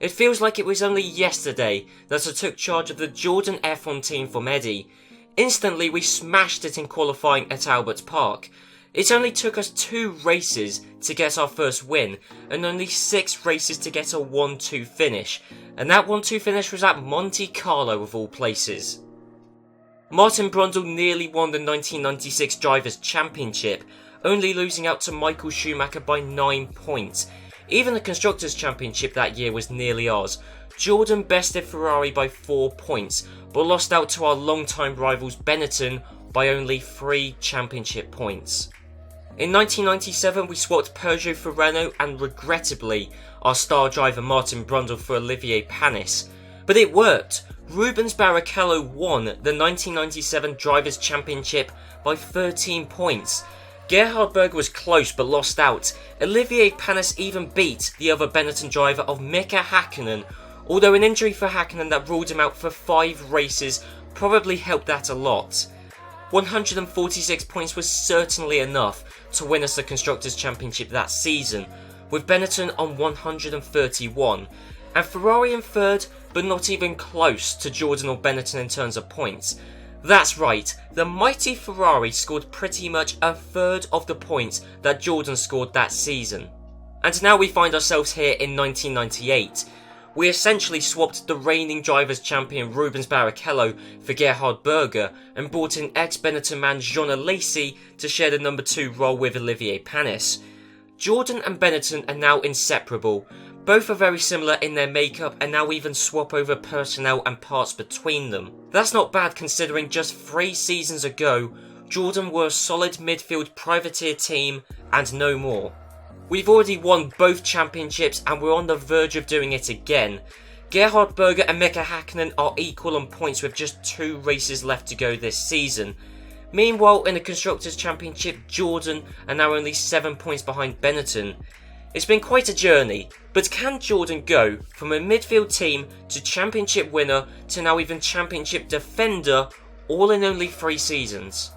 It feels like it was only yesterday that I took charge of the Jordan F1 team from Eddie. Instantly we smashed it in qualifying at Albert Park. It only took us 2 races to get our first win, and only 6 races to get a 1-2 finish, and that 1-2 finish was at Monte Carlo of all places. Martin Brundle nearly won the 1996 Drivers' Championship, only losing out to Michael Schumacher by 9 points. Even the Constructors' Championship that year was nearly ours. Jordan bested Ferrari by 4 points, but lost out to our longtime rivals Bennetton by only 3 championship points. In 1997 we swapped Peugeot for Renault and regrettably our star driver Martin Brundle for Olivier Panis. But it worked. Rubens Barrichello won the 1997 Drivers' Championship by 13 points. Gerhard Berger was close but lost out. Olivier Panis even beat the other Bennetton driver of Mika Hakkinen, although an injury for Hakkinen that ruled him out for 5 races probably helped that a lot. 146 points was certainly enough to win us the Constructors' Championship that season, with Bennetton on 131, and Ferrari in 3rd, but not even close to Jordan or Bennetton in terms of points. That's right, the mighty Ferrari scored pretty much 1/3 of the points that Jordan scored that season. And now we find ourselves here in 1998. We essentially swapped the reigning Drivers' Champion Rubens Barrichello for Gerhard Berger and brought in ex-Bennetton man Jean Alesi to share the number 2 role with Olivier Panis. Jordan and Bennetton are now inseparable. Both are very similar in their makeup and now even swap over personnel and parts between them. That's not bad considering just 3 seasons ago, Jordan were a solid midfield privateer team and no more. We've already won both championships and we're on the verge of doing it again. Gerhard Berger and Mika Hakkinen are equal on points with just 2 races left to go this season. Meanwhile, in the Constructors' Championship, Jordan are now only 7 points behind Bennetton. It's been quite a journey, but can Jordan go from a midfield team to championship winner to now even championship defender, all in only 3 seasons?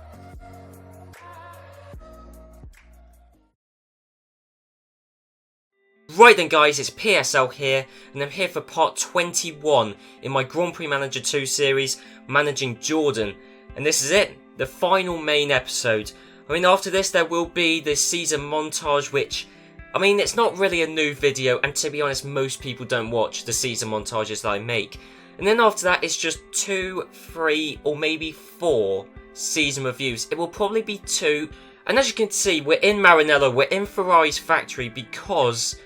Right then guys, it's PSL here, and I'm here for part 21 in my Grand Prix Manager 2 series, Managing Jordan. And this is it, the final main episode. I mean, after this there will be the season montage, which, I mean, it's not really a new video, and to be honest, most people don't watch the season montages that I make. And then after that, it's just 2, 3, or maybe 4 season reviews. It will probably be 2, and as you can see, we're in Maranello, we're in Ferrari's factory, because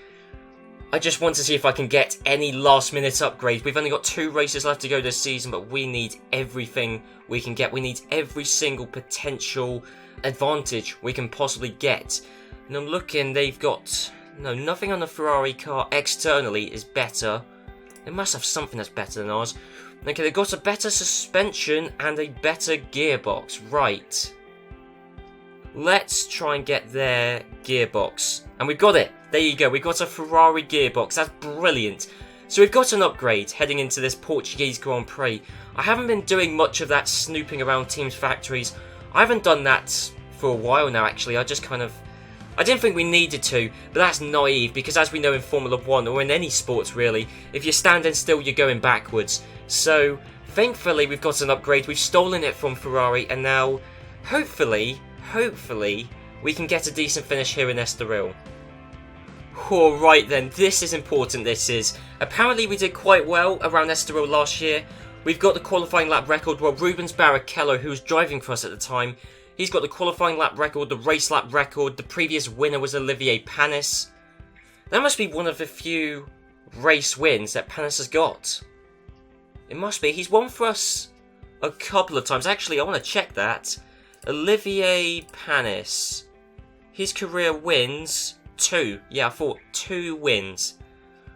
I just want to see if I can get any last minute upgrades. We've only got 2 races left to go this season, but we need everything we can get. We need every single potential advantage we can possibly get. And I'm looking, they've got, no, nothing on the Ferrari car externally is better. They must have something that's better than ours. Okay, they've got a better suspension and a better gearbox. Right. Let's try and get their gearbox. And we've got it. There you go. We've got a Ferrari gearbox. That's brilliant. So we've got an upgrade heading into this Portuguese Grand Prix. I haven't been doing much of that snooping around teams' factories. I haven't done that for a while now, actually. I didn't think we needed to, but that's naive, because as we know in Formula 1, or in any sports really, if you're standing still, you're going backwards. So, thankfully, we've got an upgrade. We've stolen it from Ferrari, and now, hopefully, we can get a decent finish here in Estoril. Alright then, this is important, this is. Apparently we did quite well around Estoril last year. We've got the qualifying lap record, while Rubens Barrichello, who was driving for us at the time, he's got the qualifying lap record, the race lap record. The previous winner was Olivier Panis. That must be one of the few race wins that Panis has got. It must be. He's won for us a couple of times. Actually, I want to check that. Olivier Panis. His career wins 2. Yeah, I thought 2 wins.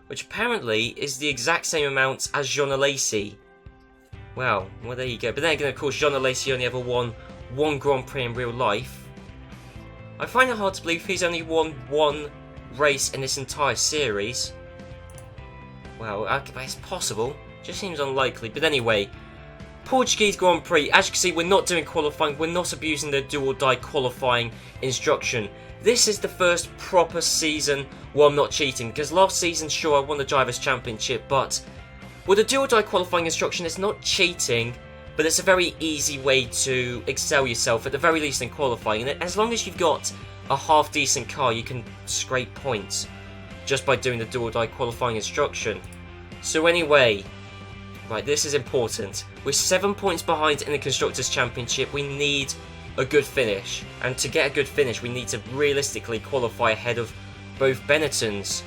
Which apparently is the exact same amount as Jean Alesi. Well, there you go. But then again, of course, Jean Alesi only ever won 1 Grand Prix in real life. I find it hard to believe he's only won 1 race in this entire series. Well, it's possible. Just seems unlikely. But anyway, Portuguese Grand Prix. As you can see, we're not doing qualifying. We're not abusing the do or die qualifying instruction. This is the first proper season where I'm not cheating, because last season, sure, I won the Drivers' Championship, but with the do or die qualifying instruction, it's not cheating, but it's a very easy way to excel yourself, at the very least in qualifying. And as long as you've got a half-decent car, you can scrape points just by doing the do or die qualifying instruction. So anyway, right, this is important. We're 7 points behind in the Constructors' Championship. We need a good finish. And to get a good finish, we need to realistically qualify ahead of both Bennettons.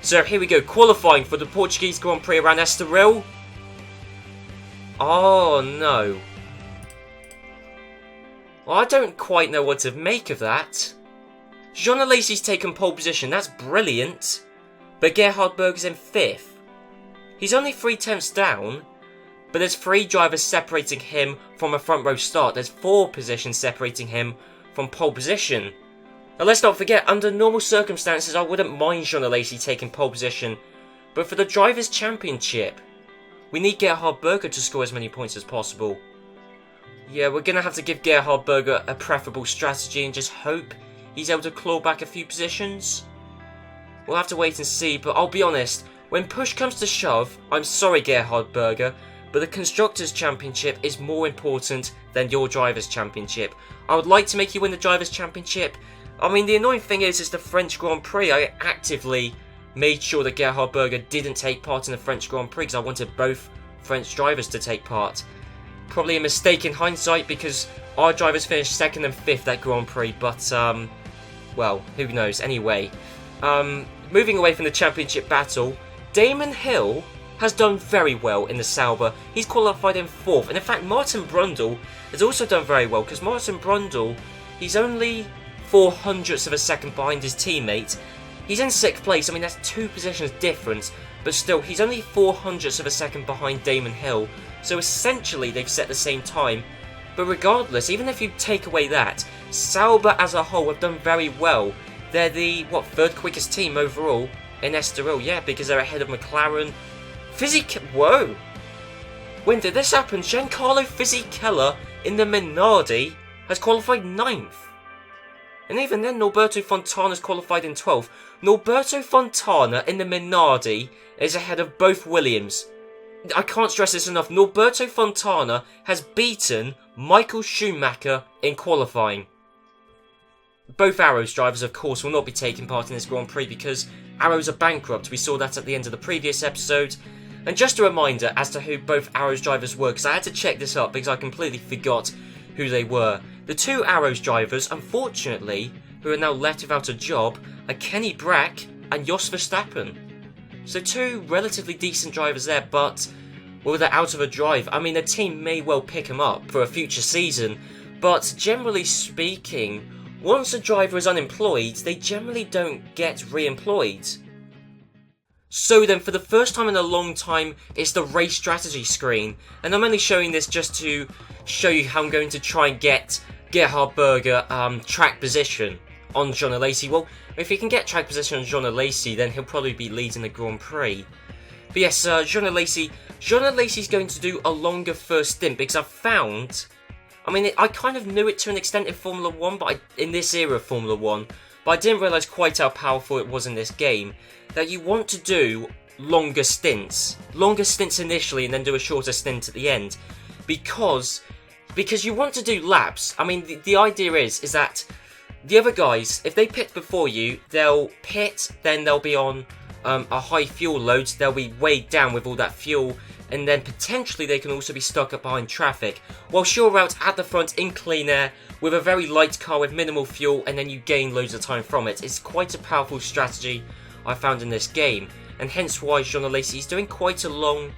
So here we go, qualifying for the Portuguese Grand Prix around Estoril. Oh no. Well, I don't quite know what to make of that. Jean Alesi's taken pole position, that's brilliant. But Gerhard Berger's in 5th. He's only 3/10 down, but there's 3 drivers separating him from a front row start. There's 4 positions separating him from pole position. Now let's not forget, under normal circumstances I wouldn't mind Jean Alesi taking pole position, but for the Drivers' Championship, we need Gerhard Berger to score as many points as possible. Yeah, we're going to have to give Gerhard Berger a preferable strategy and just hope he's able to claw back a few positions. We'll have to wait and see, but I'll be honest, when push comes to shove, I'm sorry Gerhard Berger, but the Constructors' Championship is more important than your Drivers' Championship. I would like to make you win the Drivers' Championship. I mean, the annoying thing is the French Grand Prix. I actively made sure that Gerhard Berger didn't take part in the French Grand Prix because I wanted both French drivers to take part. Probably a mistake in hindsight because our drivers finished 2nd and 5th at Grand Prix, but, well, who knows. Anyway, moving away from the championship battle, Damon Hill has done very well in the Sauber. He's qualified in 4th, and in fact Martin Brundle has also done very well, because Martin Brundle, he's only 0.04 of a second behind his teammate. He's in 6th place. I mean, that's 2 positions difference, but still, he's only 0.04 of a second behind Damon Hill, so essentially they've set the same time. But regardless, even if you take away that, Sauber as a whole have done very well. They're the, 3rd quickest team overall in Estoril, yeah, because they're ahead of McLaren. Whoa! When did this happen? Giancarlo Fisichella in the Minardi has qualified 9th. And even then, Norberto Fontana's qualified in 12th. Norberto Fontana in the Minardi is ahead of both Williams. I can't stress this enough. Norberto Fontana has beaten Michael Schumacher in qualifying. Both Arrows drivers, of course, will not be taking part in this Grand Prix because Arrows are bankrupt. We saw that at the end of the previous episode. And just a reminder as to who both Arrows drivers were, because I had to check this up because I completely forgot who they were. The 2 Arrows drivers, unfortunately, who are now left without a job, are Kenny Brack and Jos Verstappen. So 2 relatively decent drivers there, but, well, they're out of a drive. I mean, the team may well pick them up for a future season, but generally speaking, once a driver is unemployed, they generally don't get re-employed. So then, for the first time in a long time, it's the race strategy screen, and I'm only showing this just to show you how I'm going to try and get Gerhard Berger track position on Jean Alesi. Well, if he can get track position on Jean Alesi, then he'll probably be leading the Grand Prix. But yes, Jean Alesi's going to do a longer first stint, because I've found, I mean, I kind of knew it to an extent in Formula 1, but in this era of Formula 1, but I didn't realise quite how powerful it was in this game, that you want to do longer stints initially and then do a shorter stint at the end, because you want to do laps. I mean, the idea is that the other guys, if they pit before you, they'll pit, then they'll be on a high fuel load, they'll be weighed down with all that fuel, and then potentially they can also be stuck up behind traffic, while you're out at the front in clean air with a very light car with minimal fuel, and then you gain loads of time from it. It's quite a powerful strategy I found in this game, and hence why Jean Alesi is doing quite a long,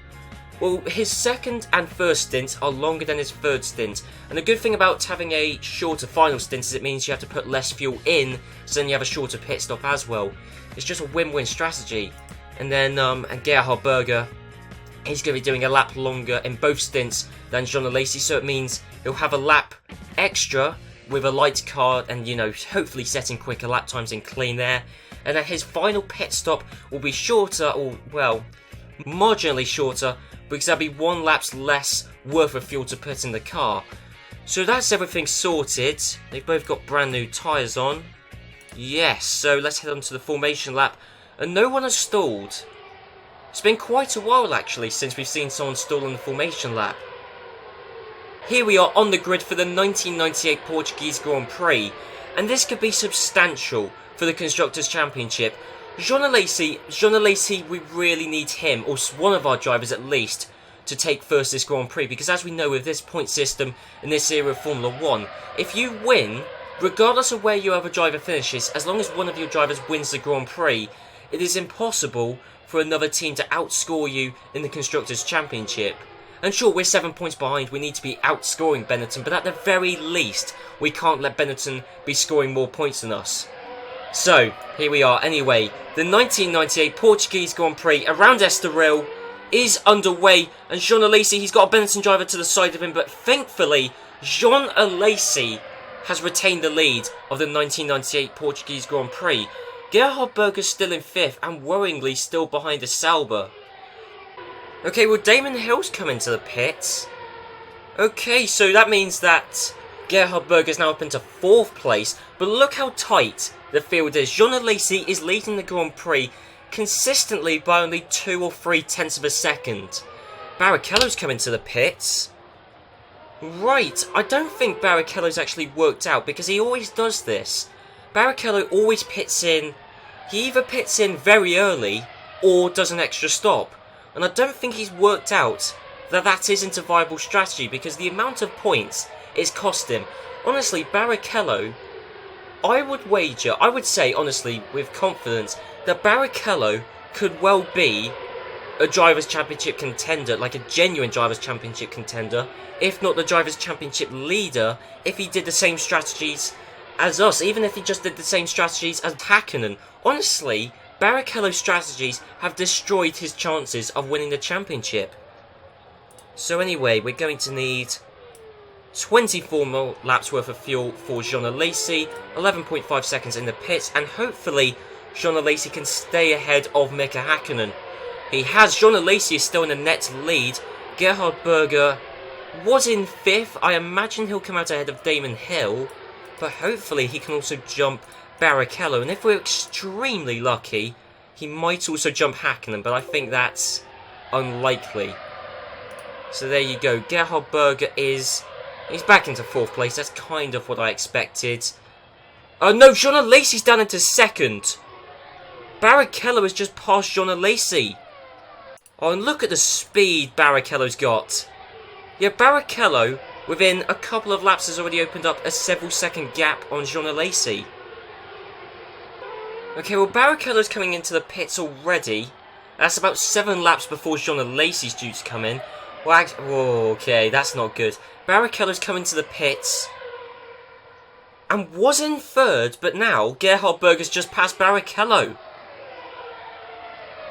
well, his second and first stints are longer than his third stint, and the good thing about having a shorter final stint is it means you have to put less fuel in, so then you have a shorter pit stop as well. It's just a win-win strategy. And then and Gerhard Berger, he's going to be doing a lap longer in both stints than Jean Alesi, so it means he'll have a lap extra with a light car and, you know, hopefully setting quicker lap times in clean air. And then his final pit stop will be shorter, or, well, marginally shorter, because that'd be 1 lap's less worth of fuel to put in the car. So that's everything sorted. They've both got brand new tyres on. Yes, so let's head on to the formation lap. And no one has stalled. It's been quite a while actually since we've seen someone stall on the formation lap. Here we are on the grid for the 1998 Portuguese Grand Prix, and this could be substantial for the Constructors' Championship. Jean Alesi, we really need him, or one of our drivers at least, to take first this Grand Prix, because as we know with this point system in this era of Formula 1, if you win, regardless of where your other driver finishes, as long as one of your drivers wins the Grand Prix, it is impossible for another team to outscore you in the Constructors' Championship. And sure, we're 7 points behind, we need to be outscoring Bennetton, but at the very least, we can't let Bennetton be scoring more points than us. So, here we are. Anyway, the 1998 Portuguese Grand Prix around Estoril is underway, and Jean Alesi, he's got a Bennetton driver to the side of him, but thankfully, Jean Alesi has retained the lead of the 1998 Portuguese Grand Prix. Gerhard Berger's still in 5th, and worryingly still behind the Sauber. Okay, well, Damon Hill's come into the pits. Okay, so that means that Gerhard Berger's now up into 4th place, but look how tight the field is. Jean Alesi is leading the Grand Prix consistently by only 2 or 3 tenths of a second. Barrichello's come into the pits. Right, I don't think Barrichello's actually worked out, because he always does this. Barrichello always pits in, he either pits in very early, or does an extra stop. And I don't think he's worked out that that isn't a viable strategy, because the amount of points it's cost him. Honestly, Barrichello, I would say, honestly, with confidence, that Barrichello could well be a Drivers' Championship contender, like a genuine Drivers' Championship contender, if not the Drivers' Championship leader, if he did the same strategies as us, even if he just did the same strategies as Hakkinen. Honestly, Barrichello's strategies have destroyed his chances of winning the championship. So anyway, we're going to need 24 more laps worth of fuel for Jean Alesi, 11.5 seconds in the pits, and hopefully Jean Alesi can stay ahead of Mika Hakkinen. He has. Jean Alesi is still in the net lead. Gerhard Berger was in 5th. I imagine he'll come out ahead of Damon Hill, but hopefully he can also jump Barrichello, and if we're extremely lucky, he might also jump Hakkinen, but I think that's unlikely. So there you go. Gerhard Berger he's back into 4th place. That's kind of what I expected. Oh no, Jean Alesi's down into 2nd. Barrichello has just passed Jean Alesi. Oh, and look at the speed Barrichello's got. Yeah, Barrichello, within a couple of laps, has already opened up a several second gap on Jean Alesi. Okay, well, Barrichello's coming into the pits already. That's about 7 laps before Jean Alesi's due to come in. Well, okay, that's not good. Barrichello's coming to the pits and was in 3rd, but now Gerhard Berger's just passed Barrichello.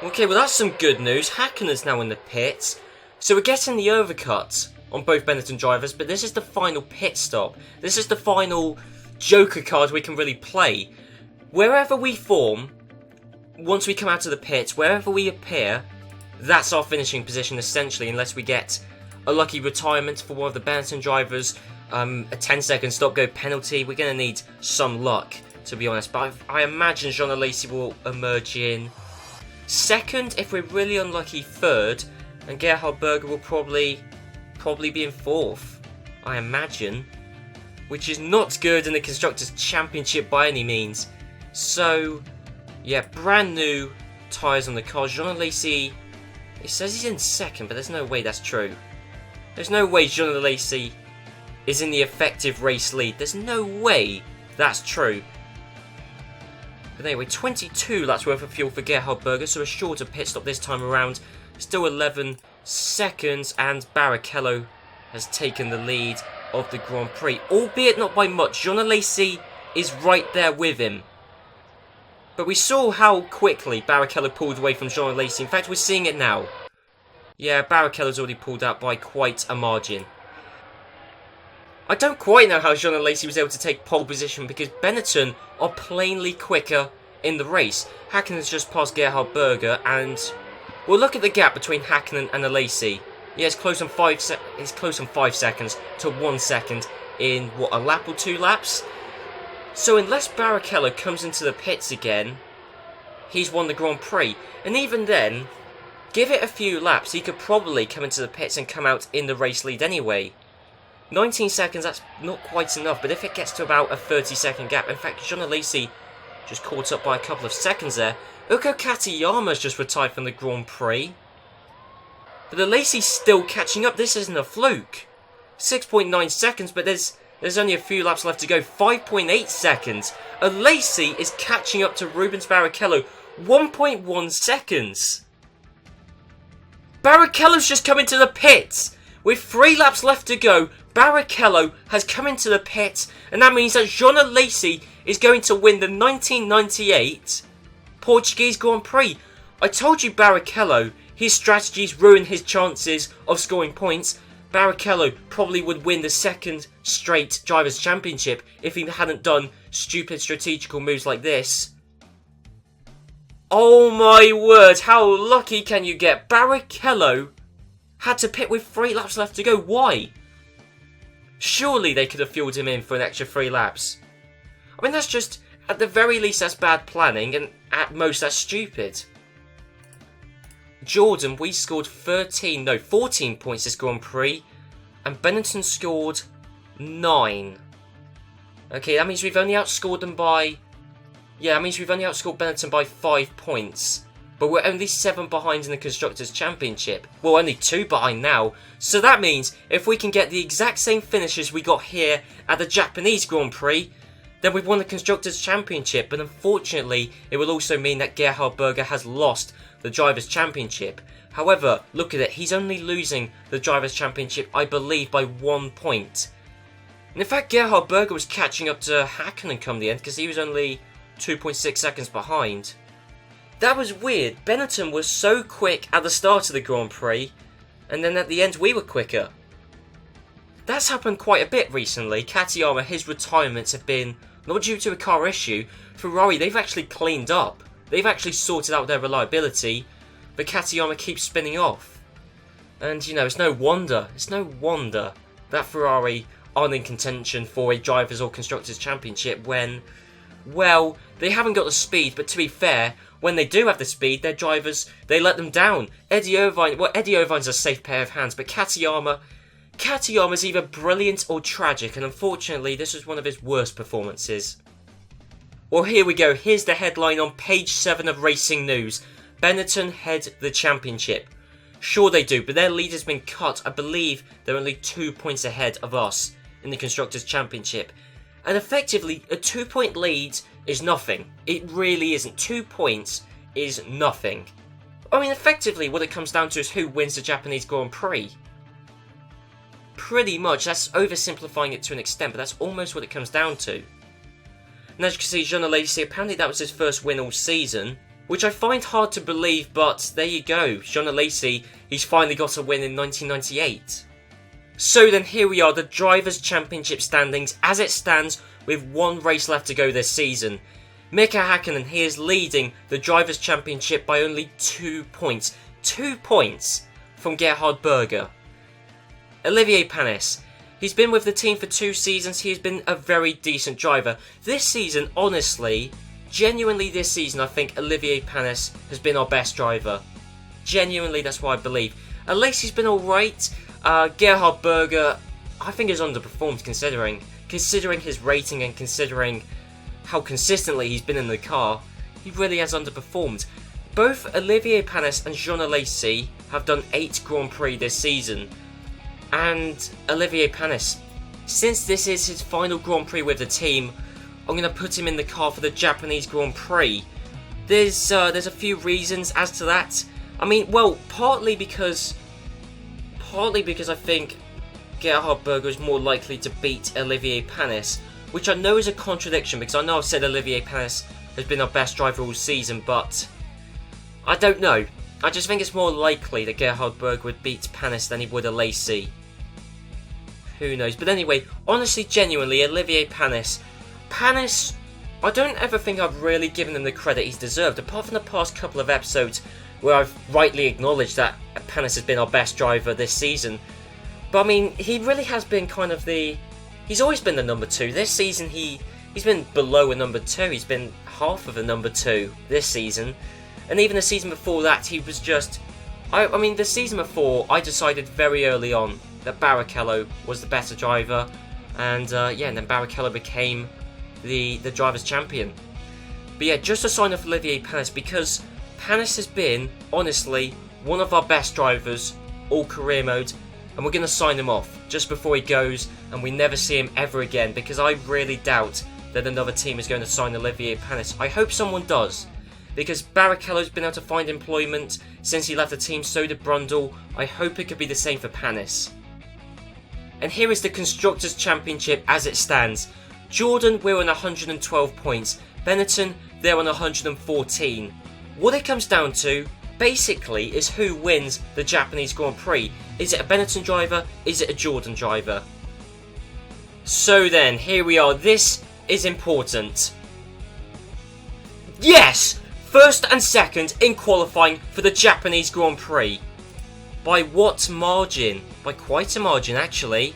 Okay, well, that's some good news. Hakkinen's now in the pits. So we're getting the overcut on both Bennetton drivers, but this is the final pit stop. This is the final joker card we can really play. Wherever we form, once we come out of the pits, wherever we appear, that's our finishing position essentially, unless we get a lucky retirement for one of the Bennetton drivers, a 10-second stop-go penalty. We're going to need some luck, to be honest, but I imagine Jean Alesi will emerge in 2nd, if we're really unlucky 3rd, and Gerhard Berger will probably be in 4th, I imagine, which is not good in the Constructors' Championship by any means. So, yeah, brand new tyres on the car. Jean Alesi, it says he's in 2nd, but there's no way that's true. There's no way Jean Alesi is in the effective race lead. There's no way that's true. But anyway, 22 laps worth of fuel for Gerhard Berger, so a shorter pit stop this time around. Still 11 seconds, and Barrichello has taken the lead of the Grand Prix, albeit not by much. Jean Alesi is right there with him. But we saw how quickly Barrichello pulled away from Jean Alesi. In fact, we're seeing it now. Yeah, Barrichello's already pulled out by quite a margin. I don't quite know how Jean Alesi was able to take pole position, because Bennetton are plainly quicker in the race. Hakkinen has just passed Gerhard Berger, and Well, look at the gap between Hakkinen and Alesi. Yeah, it's close on 5 seconds to 1 second in, what, a lap or 2 laps? So unless Barrichello comes into the pits again, he's won the Grand Prix. And even then, give it a few laps, he could probably come into the pits and come out in the race lead anyway. 19 seconds, that's not quite enough, but if it gets to about a 30-second gap, in fact, Jean Alesi just caught up by a couple of seconds there. Uko Katayama's just retired from the Grand Prix. But Alesi's still catching up, this isn't a fluke. 6.9 seconds, but there's only a few laps left to go. 5.8 seconds. Alesi is catching up to Rubens Barrichello. 1.1 seconds. Barrichello's just come into the pits. With 3 laps left to go, Barrichello has come into the pits, and that means that Jean Alesi is going to win the 1998 Portuguese Grand Prix. I told you Barrichello, his strategies ruin his chances of scoring points. Barrichello probably would win the 2nd straight Drivers' Championship if he hadn't done stupid strategical moves like this. Oh my word, how lucky can you get? Barrichello had to pit with 3 laps left to go. Why? Surely they could have fueled him in for an extra 3 laps. I mean, that's just, at the very least, that's bad planning, and at most, that's stupid. Jordan, we scored 14 points this Grand Prix, and Bennetton scored 9. Okay, that means we've only outscored them by... Yeah, that means we've only outscored Bennetton by 5 points. But we're only 7 behind in the Constructors' Championship. Well, only 2 behind now. So that means if we can get the exact same finishes we got here at the Japanese Grand Prix, then we've won the Constructors' Championship. But unfortunately, it will also mean that Gerhard Berger has lost the Drivers' Championship. However, look at it, he's only losing the Drivers' Championship, I believe, by 1 point. And in fact, Gerhard Berger was catching up to Hakkinen come the end, because he was only 2.6 seconds behind. That was weird. Bennetton was so quick at the start of the Grand Prix, and then at the end we were quicker. That's happened quite a bit recently. Katayama, his retirements have been not due to a car issue. Ferrari, they've actually cleaned up. They've actually sorted out their reliability, but Katayama keeps spinning off. And, you know, it's no wonder that Ferrari aren't in contention for a Drivers' or Constructors' Championship when, well, they haven't got the speed, but to be fair, when they do have the speed, their drivers, they let them down. Eddie Irvine's a safe pair of hands, but Katayama's either brilliant or tragic, and unfortunately, this was one of his worst performances. Well, here we go. Here's the headline on page 7 of Racing News. Bennetton head the championship. Sure they do, but their lead has been cut. I believe they're only 2 points ahead of us in the Constructors' Championship. And effectively, a 2-point lead is nothing. It really isn't. 2 points is nothing. I mean, effectively, what it comes down to is who wins the Japanese Grand Prix. Pretty much. That's oversimplifying it to an extent, but that's almost what it comes down to. And as you can see, Jean Alesi, apparently that was his first win all season, which I find hard to believe, but there you go. Jean Alesi, he's finally got a win in 1998. So then here we are, the Drivers' Championship standings as it stands with 1 race left to go this season. Mika Hakkinen, he is leading the Drivers' Championship by only 2 points. 2 points from Gerhard Berger. Olivier Panis, he's been with the team for 2 seasons. He has been a very decent driver. This season, honestly, genuinely this season, I think Olivier Panis has been our best driver. Genuinely, that's what I believe. Alesi's been alright. Gerhard Berger, I think, is underperformed considering his rating and considering how consistently he's been in the car. He really has underperformed. Both Olivier Panis and Jean Alesi have done 8 Grand Prix this season. And Olivier Panis, since this is his final Grand Prix with the team, I'm going to put him in the car for the Japanese Grand Prix. There's a few reasons as to that. I mean, well, partly because I think Gerhard Berger is more likely to beat Olivier Panis, which I know is a contradiction because I know I've said Olivier Panis has been our best driver all season, but I don't know. I just think it's more likely that Gerhard Berger would beat Panis than he would Alesi. Who knows? But anyway, honestly, genuinely, Olivier Panis, I don't ever think I've really given him the credit he's deserved. Apart from the past couple of episodes where I've rightly acknowledged that Panis has been our best driver this season. But I mean, he really has been kind of he's always been the number 2. This season he's been below a number 2. He's been half of a number 2 this season. And even the season before that, he was just... I mean, the season before, I decided very early on that Barrichello was the better driver. And yeah, and then Barrichello became the driver's champion. But yeah, just a sign of Olivier Panis, because Panis has been, honestly, one of our best drivers all career mode. And we're going to sign him off just before he goes and we never see him ever again, because I really doubt that another team is going to sign Olivier Panis. I hope someone does, because Barrichello's been able to find employment since he left the team, so did Brundle. I hope it could be the same for Panis. And here is the Constructors' Championship as it stands. Jordan, we're on 112 points. Bennetton, they're on 114. What it comes down to, basically, is who wins the Japanese Grand Prix. Is it a Bennetton driver? Is it a Jordan driver? So then, here we are. This is important. Yes! First and second in qualifying for the Japanese Grand Prix. By what margin? By quite a margin, actually.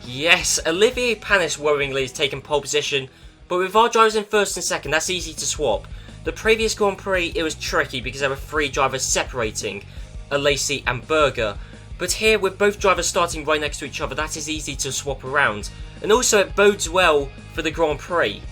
Yes, Olivier Panis worryingly has taken pole position, but with our drivers in first and second, that's easy to swap. The previous Grand Prix, it was tricky because there were 3 drivers separating, Alesi and Berger. But here, with both drivers starting right next to each other, that is easy to swap around. And also, it bodes well for the Grand Prix.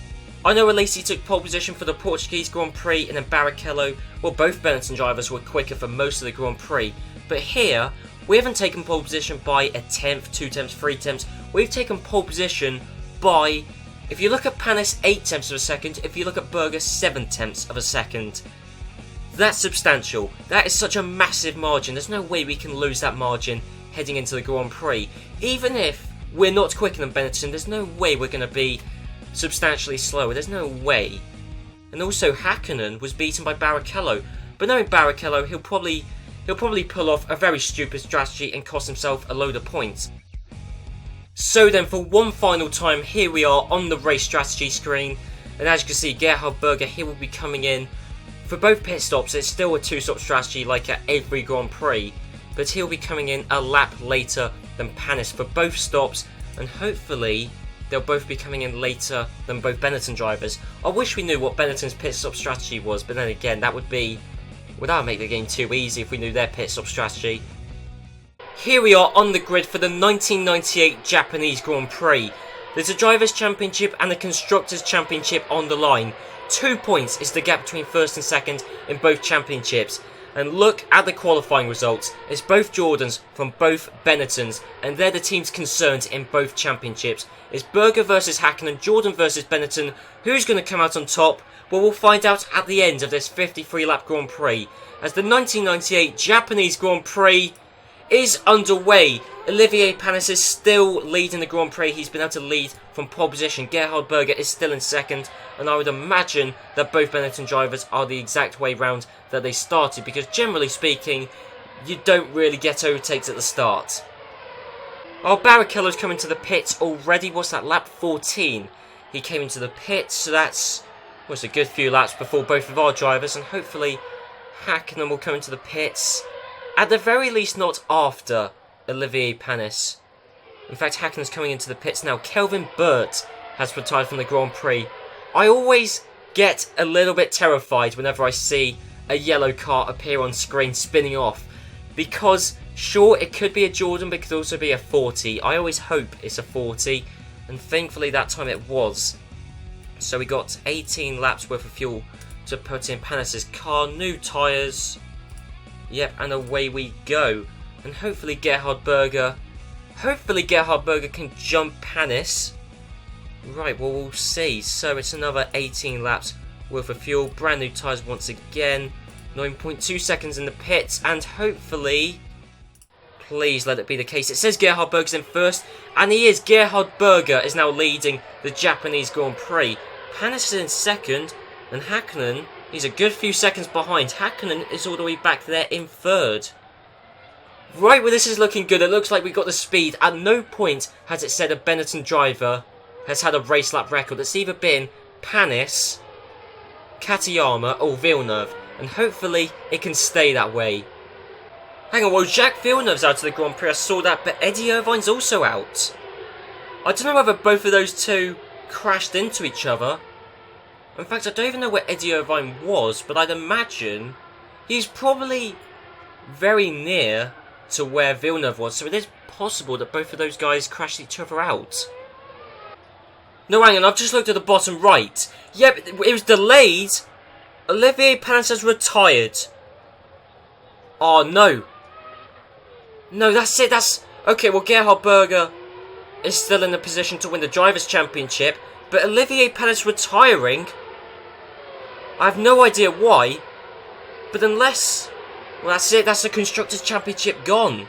I know Alesi took pole position for the Portuguese Grand Prix, and then Barrichello, well, both Bennetton drivers were quicker for most of the Grand Prix. But here, we haven't taken pole position by a tenth, 2 tenths, 3 tenths. We've taken pole position by, if you look at Panis, 8 tenths of a second. If you look at Berger, 7 tenths of a second. That's substantial. That is such a massive margin. There's no way we can lose that margin heading into the Grand Prix. Even if we're not quicker than Bennetton, there's no way we're going to be substantially slower. There's no way. And also, Hakkinen was beaten by Barrichello. But knowing Barrichello, he'll probably pull off a very stupid strategy and cost himself a load of points. So then, for one final time, here we are on the race strategy screen. And as you can see, Gerhard Berger here will be coming in. For both pit stops, it's still a 2-stop strategy like at every Grand Prix. But he'll be coming in a lap later than Panis for both stops. And hopefully, they'll both be coming in later than both Bennetton drivers. I wish we knew what Bennetton's pit stop strategy was. But then again, that would make the game too easy if we knew their pit stop strategy. Here we are on the grid for the 1998 Japanese Grand Prix. There's a Drivers' Championship and a Constructors' Championship on the line. 2 points is the gap between first and second in both championships. And look at the qualifying results. It's both Jordans from both Bennettons, and they're the teams concerned in both championships. It's Berger versus Hakkinen, Jordan versus Bennetton. Who's going to come out on top? Well, we'll find out at the end of this 53-lap Grand Prix, as the 1998 Japanese Grand Prix is underway. Olivier Panis is still leading the Grand Prix. He's been able to lead from pole position. Gerhard Berger is still in second, and I would imagine that both Bennetton drivers are the exact way round that they started, because generally speaking, you don't really get overtakes at the start. Oh, Barrichello's coming to the pits already. What's that, lap 14? He came into the pits, so that's a good few laps before both of our drivers, and hopefully Hakkinen will come into the pits. At the very least, not after Olivier Panis. In fact, Hakkinen's coming into the pits now. Kelvin Bart has retired from the Grand Prix. I always get a little bit terrified whenever I see a yellow car appear on screen spinning off, because sure, it could be a Jordan, but it could also be a 40. I always hope it's a 40, and thankfully that time it was. So we got 18 laps worth of fuel to put in Panis's car, new tyres. Yep, and away we go. And hopefully Gerhard Berger can jump Panis. Right, well, we'll see. So it's another 18 laps worth of fuel. Brand new tyres once again. 9.2 seconds in the pits. And hopefully, please let it be the case. It says Gerhard Berger's in first. And he is. Gerhard Berger is now leading the Japanese Grand Prix. Panis is in second. And Hakkinen, he's a good few seconds behind. Hakkinen is all the way back there in third. Right, well, this is looking good. It looks like we got the speed. At no point has it said a Bennetton driver has had a race lap record. It's either been Panis, Katayama, or Villeneuve. And hopefully it can stay that way. Hang on, well, Jacques Villeneuve's out of the Grand Prix, I saw that, but Eddie Irvine's also out. I don't know whether both of those two crashed into each other. In fact, I don't even know where Eddie Irvine was, but I'd imagine he's probably very near to where Villeneuve was, so it is possible that both of those guys crashed each other out. No, hang on, I've just looked at the bottom right. Yep, it was delayed. Olivier Panis has retired. Oh, no. No, that's it, okay, well, Gerhard Berger is still in a position to win the Drivers' Championship, but Olivier Panis retiring? I have no idea why, but unless... Well, that's it, that's the Constructors' Championship gone.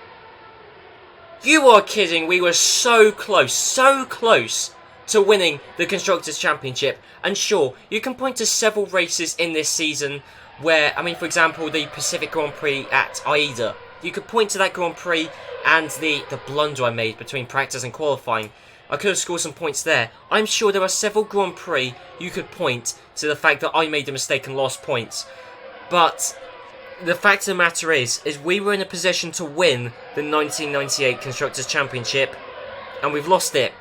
You are kidding, we were so close to winning the Constructors' Championship. And sure, you can point to several races in this season where, I mean, for example, the Pacific Grand Prix at Aida. You could point to that Grand Prix and the blunder I made between practice and qualifying. I could have scored some points there. I'm sure there are several Grand Prix you could point to the fact that I made a mistake and lost points. But the fact of the matter is we were in a position to win the 1998 Constructors' Championship, and we've lost it.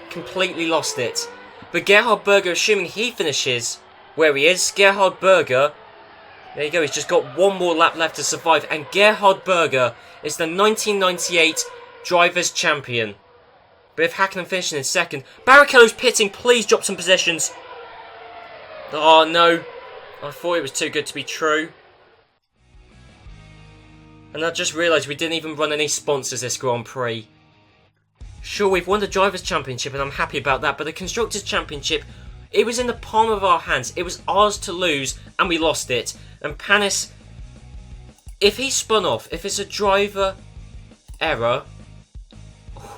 Completely lost it. But Gerhard Berger, assuming he finishes where he is, Gerhard Berger, there you go, he's just got one more lap left to survive, and Gerhard Berger is the 1998 Drivers' Champion. But if Hakkinen finishing in second, Barrichello's pitting, please drop some positions. Oh no, I thought it was too good to be true. And I just realised we didn't even run any sponsors this Grand Prix. Sure, we've won the Drivers' Championship and I'm happy about that, but the Constructors' Championship, it was in the palm of our hands. It was ours to lose and we lost it. And Panis, if he spun off, if it's a driver error,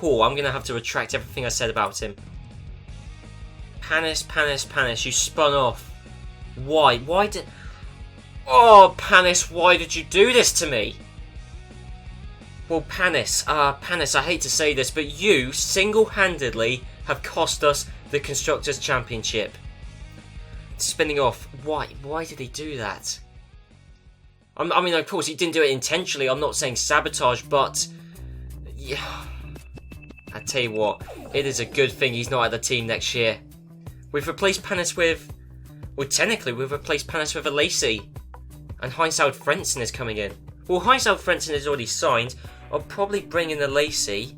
oh, I'm going to have to retract everything I said about him. Panis, you spun off. Why? Why did... Oh, Panis, why did you do this to me? Well, Panis, I hate to say this, but you single-handedly have cost us the Constructors' Championship. Spinning off. Why? Why did he do that? I mean, of course, he didn't do it intentionally. I'm not saying sabotage, but... Yeah. I tell you what, it is a good thing he's not at the team next year. We've replaced Panis with... Well, technically, we've replaced Panis with a Lacey. And Heinz-Held Frentzen is coming in. Well, Heinz-Held Frentzen is already signed. I'll probably bring in the Lacey.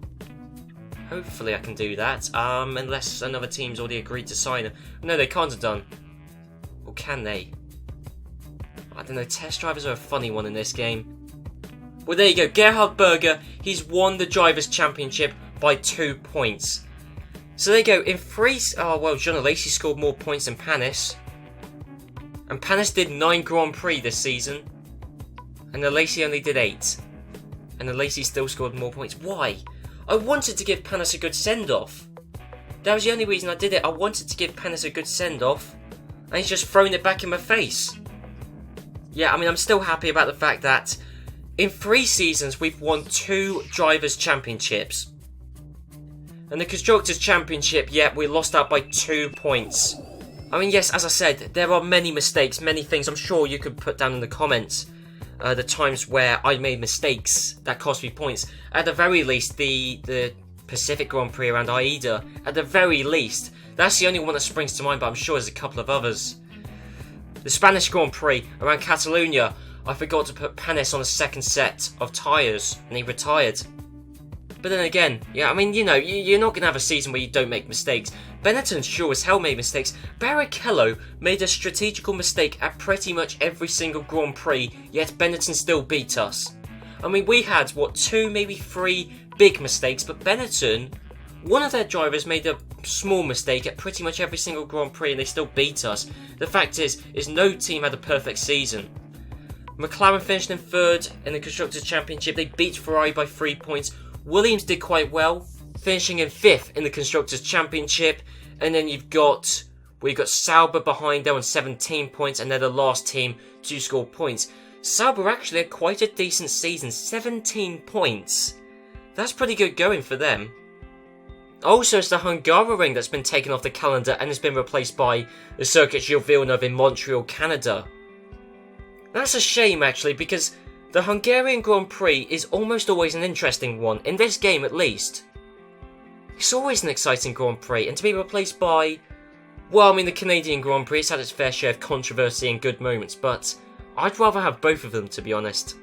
Hopefully I can do that. Unless another team's already agreed to sign him. No, they can't have done. Or can they? I don't know, test drivers are a funny one in this game. Well, there you go. Gerhard Berger, he's won the Drivers' Championship by 2 points. So there you go. In three... Oh, well, John Lacey scored more points than Panis. And Panis did 9 Grand Prix this season. And the Lacey only did 8. And the Lacey still scored more points. Why? I wanted to give Panis a good send-off. That was the only reason I did it. I wanted to give Panis a good send-off. And he's just thrown it back in my face. Yeah, I mean, I'm still happy about the fact that in 3 seasons, we've won 2 Drivers' Championships. And the Constructors' Championship, yeah, we lost out by 2 points. I mean, yes, as I said, there are many mistakes, many things I'm sure you could put down in the comments. The times where I made mistakes that cost me points. At the very least, the Pacific Grand Prix around Aida. At the very least. That's the only one that springs to mind, but I'm sure there's a couple of others. The Spanish Grand Prix around Catalonia. I forgot to put Panis on a second set of tyres, and he retired. But then again, yeah, I mean, you know, you're not going to have a season where you don't make mistakes. Bennetton sure as hell made mistakes. Barrichello made a strategical mistake at pretty much every single Grand Prix, yet Bennetton still beat us. I mean, we had, what, 2, maybe 3 big mistakes, but Bennetton, one of their drivers made a small mistake at pretty much every single Grand Prix and they still beat us. The fact is no team had a perfect season. McLaren finished in 3rd in the Constructors' Championship. They beat Ferrari by 3 points. Williams did quite well, finishing in 5th in the Constructors' Championship. And then you've got Sauber behind there on 17 points, and they're the last team to score points. Sauber actually had quite a decent season, 17 points. That's pretty good going for them. Also, it's the Hungaroring that's been taken off the calendar and has been replaced by the Circuit Gilles Villeneuve in Montreal, Canada. That's a shame, actually, because the Hungarian Grand Prix is almost always an interesting one, in this game at least. It's always an exciting Grand Prix, and to be replaced by... Well, I mean, the Canadian Grand Prix has had its fair share of controversy and good moments, but I'd rather have both of them, to be honest.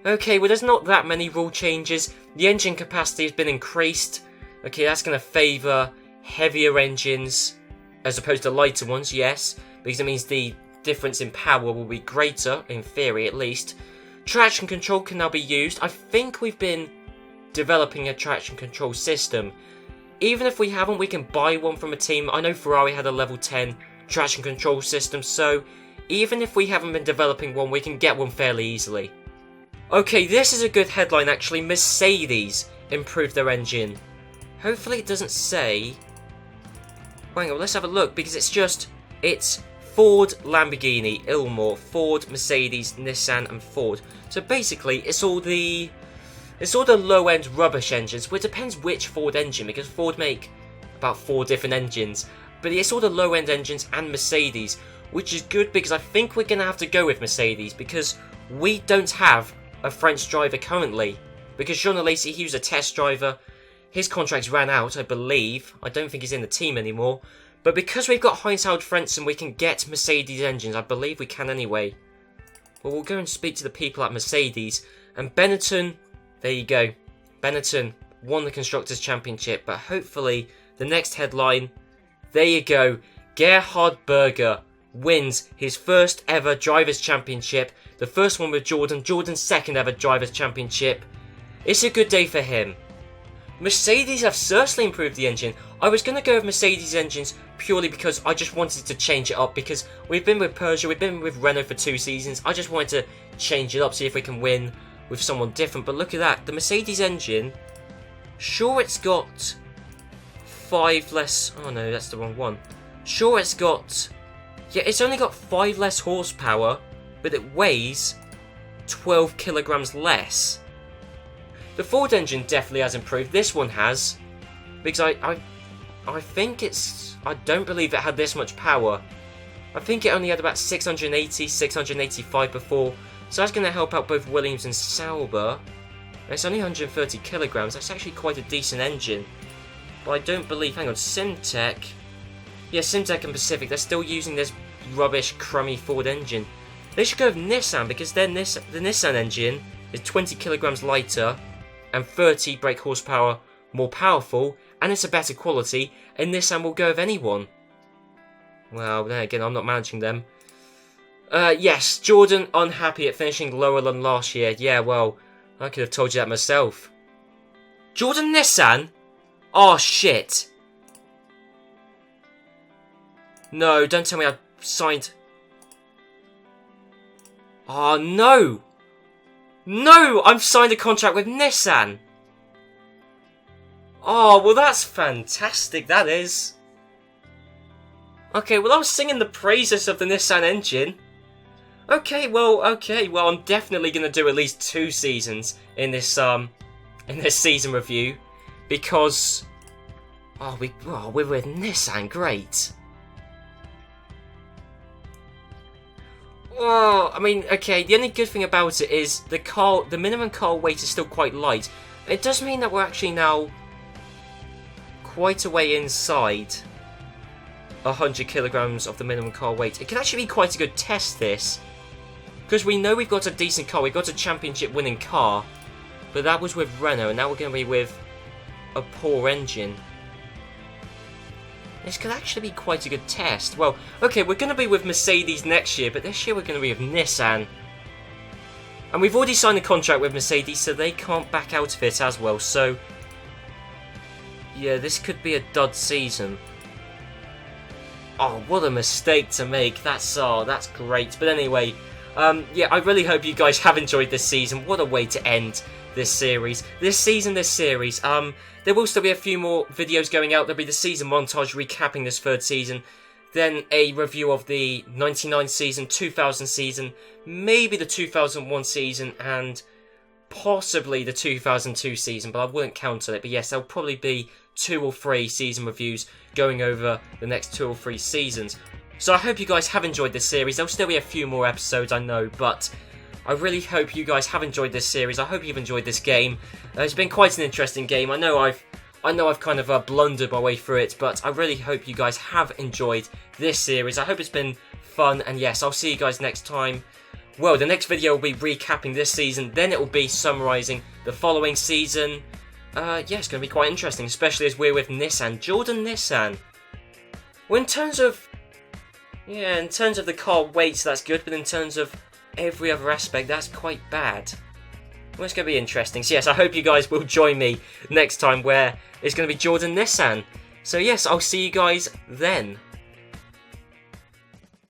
Okay, well, there's not that many rule changes. The engine capacity has been increased. Okay, that's going to favour heavier engines as opposed to lighter ones, yes, because it means the difference in power will be greater, in theory at least. Traction control can now be used. I think we've been developing a traction control system. Even if we haven't, we can buy one from a team. I know Ferrari had a level 10 traction control system, so even if we haven't been developing one, we can get one fairly easily. Okay, this is a good headline actually. Mercedes improved their engine. Hopefully it doesn't say... Hang on, let's have a look, because it's Ford, Lamborghini, Ilmor, Ford, Mercedes, Nissan and Ford. So basically, it's all the low-end rubbish engines. Well, it depends which Ford engine, because Ford make about 4 different engines. But it's all the low-end engines and Mercedes, which is good because I think we're going to have to go with Mercedes, because we don't have a French driver currently. Because Jean Alesi, he was a test driver. His contract's ran out, I believe. I don't think he's in the team anymore. But because we've got Heinz-Harald Frentzen, we can get Mercedes engines. I believe we can anyway. Well, we'll go and speak to the people at Mercedes. And Bennetton, there you go. Bennetton won the Constructors' Championship. But hopefully, the next headline, there you go. Gerhard Berger wins his first ever Drivers' Championship. The first one with Jordan. Jordan's second ever Drivers' Championship. It's a good day for him. Mercedes have certainly improved the engine. I was going to go with Mercedes engines purely because I just wanted to change it up, because we've been with Berger, we've been with Renault for 2 seasons. I just wanted to change it up, see if we can win with someone different. But look at that, the Mercedes engine, sure it's got 5 less... Oh no, that's the wrong one. Sure it's got... Yeah, it's only got 5 less horsepower, but it weighs 12 kilograms less. The Ford engine definitely has improved. This one has, because I think it's... I don't believe it had this much power. I think it only had about 680, 685 before. So that's going to help out both Williams and Sauber. And it's only 130 kilograms. That's actually quite a decent engine. But I don't believe... Hang on, Simtech... Yeah, Simtech and Pacific, they're still using this rubbish, crummy Ford engine. They should go with Nissan, because the Nissan engine is 20 kilograms lighter and 30 brake horsepower more powerful, and it's a better quality, and Nissan will go with anyone. Well, then again, I'm not managing them. Yes, Jordan unhappy at finishing lower than last year. Yeah, well, I could have told you that myself. Jordan Nissan? Oh, shit. No, don't tell me I've signed... Oh, no! No! I've signed a contract with Nissan! Oh, well that's fantastic, that is. Okay, well I was singing the praises of the Nissan engine. Okay, well, I'm definitely going to do at least 2 seasons in this season review. Because... we're with Nissan, great. Oh, I mean, okay, the only good thing about it is the minimum car weight is still quite light. It does mean that we're actually now quite a way inside 100 kilograms of the minimum car weight. It can actually be quite a good test, this. Because we know we've got a decent car, we've got a championship winning car. But that was with Renault, and now we're going to be with a poor engine. This could actually be quite a good test. Well, okay, we're going to be with Mercedes next year, but this year we're going to be with Nissan. And we've already signed a contract with Mercedes, so they can't back out of it as well. So, yeah, this could be a dud season. Oh, what a mistake to make. That's great. But anyway, yeah, I really hope you guys have enjoyed this season. What a way to end this series. This series. There will still be a few more videos going out. There'll be the season montage recapping this 3rd season. Then a review of the 99 season, 2000 season, maybe the 2001 season, and possibly the 2002 season, but I wouldn't count on it. But yes, there'll probably be 2 or 3 season reviews going over the next 2 or 3 seasons. So I hope you guys have enjoyed this series. There'll still be a few more episodes, I know, but I really hope you guys have enjoyed this series. I hope you've enjoyed this game. It's been quite an interesting game. I know I've kind of blundered my way through it, but I really hope you guys have enjoyed this series. I hope it's been fun, and yes, I'll see you guys next time. Well, the next video will be recapping this season, then it will be summarising the following season. Yeah, it's going to be quite interesting, especially as we're with Nissan. Jordan Nissan. Well, in terms of the car weight, that's good, but in terms of every other aspect, that's quite bad. Well, it's going to be interesting. So yes, I hope you guys will join me next time where it's going to be Jordan Nissan. So yes, I'll see you guys then.